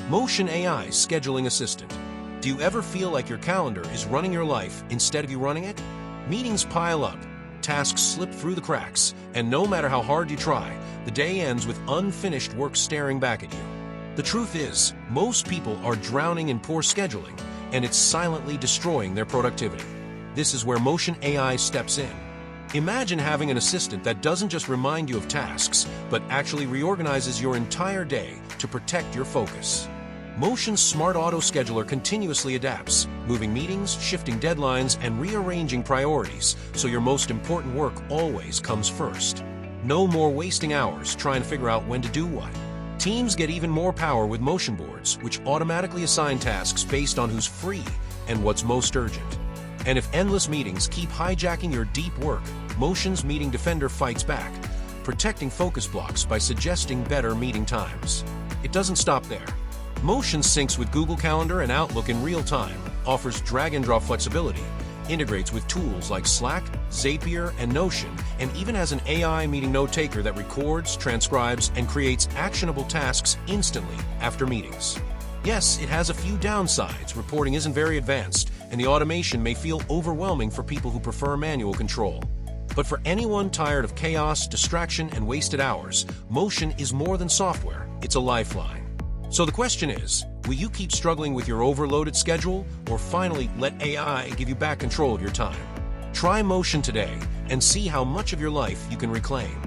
Motion AI Scheduling Assistant. Do you ever feel like your calendar is running your life instead of you running it? Meetings pile up, tasks slip through the cracks, and no matter how hard you try, the day ends with unfinished work staring back at you. The truth is, most people are drowning in poor scheduling, and it's silently destroying their productivity. This is where Motion AI steps in. Imagine having an assistant that doesn't just remind you of tasks, but actually reorganizes your entire day to protect your focus. Motion's smart auto scheduler continuously adapts, moving meetings, shifting deadlines, and rearranging priorities so your most important work always comes first. No more wasting hours trying to figure out when to do what. Teams get even more power with motion boards, which automatically assign tasks based on who's free and what's most urgent. And if endless meetings keep hijacking your deep work, Motion's Meeting Defender fights back, protecting focus blocks by suggesting better meeting times. It doesn't stop there. Motion syncs with Google Calendar and Outlook in real time, offers drag-and-drop flexibility, integrates with tools like Slack, Zapier, and Notion, and even has an AI meeting note-taker that records, transcribes, and creates actionable tasks instantly after meetings. Yes, it has a few downsides. Reporting isn't very advanced, and the automation may feel overwhelming for people who prefer manual control. But for anyone tired of chaos, distraction, and wasted hours, Motion is more than software, it's a lifeline. So the question is, will you keep struggling with your overloaded schedule, or finally let AI give you back control of your time? Try Motion today and see how much of your life you can reclaim.